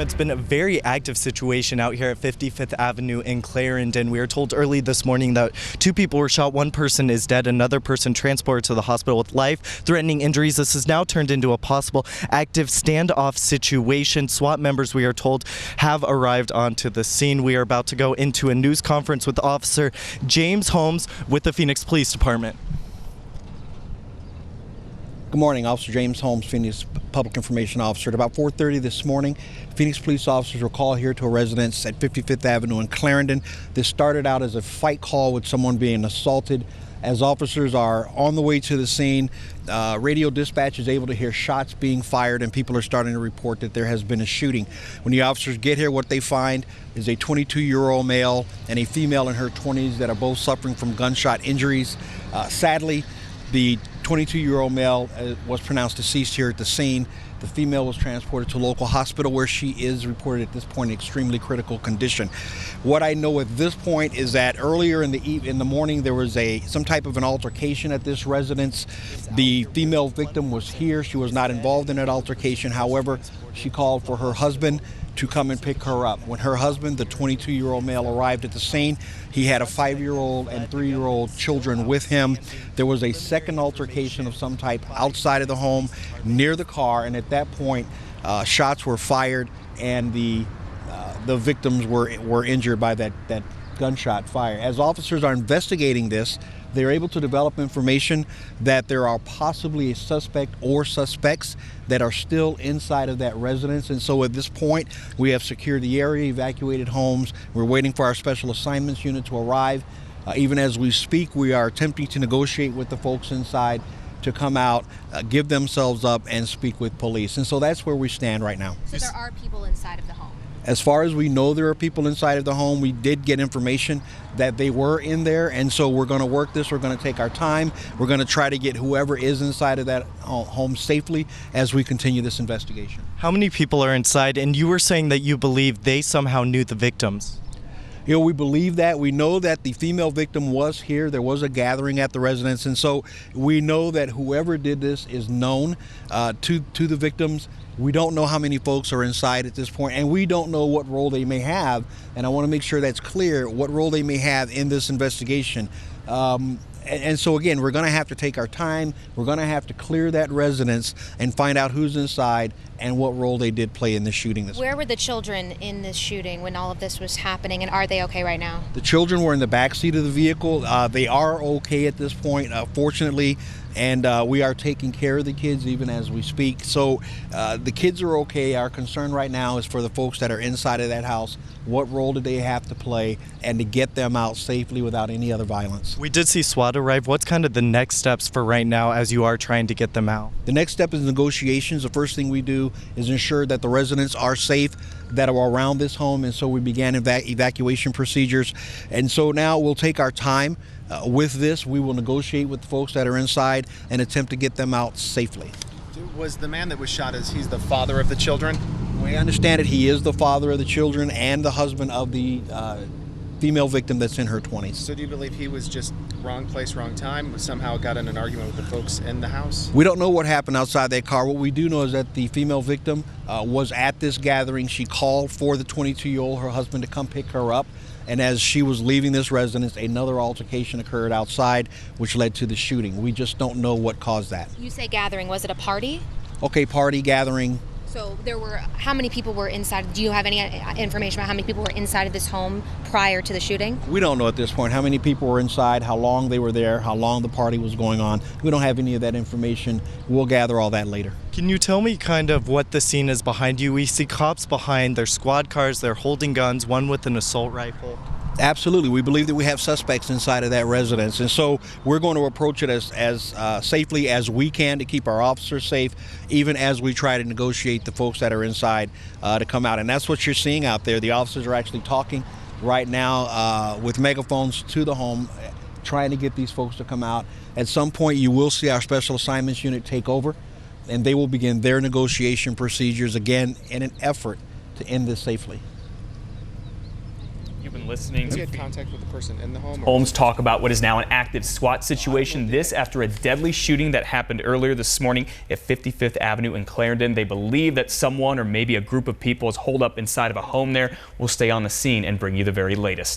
It's been a very active situation out here at 55th Avenue in Clarendon. We were told early this morning that 2 people were shot, 1 person is dead, another person transported to the hospital with life-threatening injuries. This has now turned into a possible active standoff situation. SWAT members, we are told, have arrived onto the scene. We are about to go into a news conference with Officer James Holmes with the Phoenix Police Department. Good morning, Officer James Holmes, Phoenix Public Information Officer. At about 4:30 this morning, Phoenix police officers were called here to a residence at 55th Avenue in Clarendon. This started out as a fight call with someone being assaulted. As officers are on the way to the scene, radio dispatch is able to hear shots being fired, and people are starting to report that there has been a shooting. When the officers get here, what they find is a 22-year-old male and a female in her 20s that are both suffering from gunshot injuries. Sadly, the 22-year-old male was pronounced deceased here at the scene. The female was transported to a local hospital where she is reported at this point in extremely critical condition. What I know at this point is that earlier in the morning there was some type of an altercation at this residence. The female victim was here. She was not involved in that altercation. However, she called for her husband to come and pick her up. When her husband, the 22-year-old male, arrived at the scene, he had a 5-year-old and 3-year-old children with him. There was a second altercation of some type outside of the home near the car, and at that point, shots were fired, and the victims were injured by that gunshot fire. As officers are investigating this, they're able to develop information that there are possibly a suspect or suspects that are still inside of that residence. And so at this point, we have secured the area, evacuated homes. We're waiting for our special assignments unit to arrive. Even as we speak, we are attempting to negotiate with the folks inside to come out, give themselves up, and speak with police. And so that's where we stand right now. So there are people inside of the home? As far as we know, there are people inside of the home. We did get information that they were in there, and so we're going to work this. We're going to take our time. We're going to try to get whoever is inside of that home safely as we continue this investigation. How many people are inside? And you were saying that you believe they somehow knew the victims. You know, we believe that. We know that the female victim was here. There was a gathering at the residence, and so we know that whoever did this is known to the victims. We don't know how many folks are inside at this point, and we don't know what role they may have, and I want to make sure that's clear, what role they may have in this investigation. And so again, we're going to have to take our time. We're going to have to clear that residence and find out who's inside and what role they did play in the shooting. Where were the children in this shooting when all of this was happening, and are they okay right now? The children were in the back seat of the vehicle. They are okay at this point, fortunately, and we are taking care of the kids even as we speak. So the kids are okay. Our concern right now is for the folks that are inside of that house. What role do they have to play, and to get them out safely without any other violence? We did see SWAT arrive. What's kind of the next steps for right now as you are trying to get them out? The next step is negotiations. The first thing we do is ensure that the residents are safe that are around this home, and so we began evacuation procedures. And so now we'll take our time with this. We will negotiate with the folks that are inside and attempt to get them out safely. Was the man that was shot, he's the father of the children? We understand it. He is the father of the children and the husband of the female victim that's in her 20s. So do you believe he was just wrong place, wrong time, somehow got in an argument with the folks in the house? We don't know what happened outside that car. What we do know is that the female victim was at this gathering. She called for the 22-year-old, her husband, to come pick her up. And as she was leaving this residence, another altercation occurred outside, which led to the shooting. We just don't know what caused that. You say gathering. Was it a party? Okay, party, gathering. So how many people were inside? Do you have any information about how many people were inside of this home prior to the shooting? We don't know at this point how many people were inside, how long they were there, how long the party was going on. We don't have any of that information. We'll gather all that later. Can you tell me kind of what the scene is behind you? We see cops behind, their squad cars, they're holding guns, one with an assault rifle. Absolutely. We believe that we have suspects inside of that residence, and so we're going to approach it as safely as we can to keep our officers safe, even as we try to negotiate the folks that are inside to come out. And that's what you're seeing out there. The officers are actually talking right now with megaphones to the home, trying to get these folks to come out. At some point, you will see our special assignments unit take over, and they will begin their negotiation procedures again in an effort to end this safely. You've been listening Has he to had contact with the person in the home? Or Holmes talk about what is now an active SWAT situation. This after a deadly shooting that happened earlier this morning at 55th Avenue in Clarendon. They believe that someone or maybe a group of people is holed up inside of a home there. We'll stay on the scene and bring you the very latest.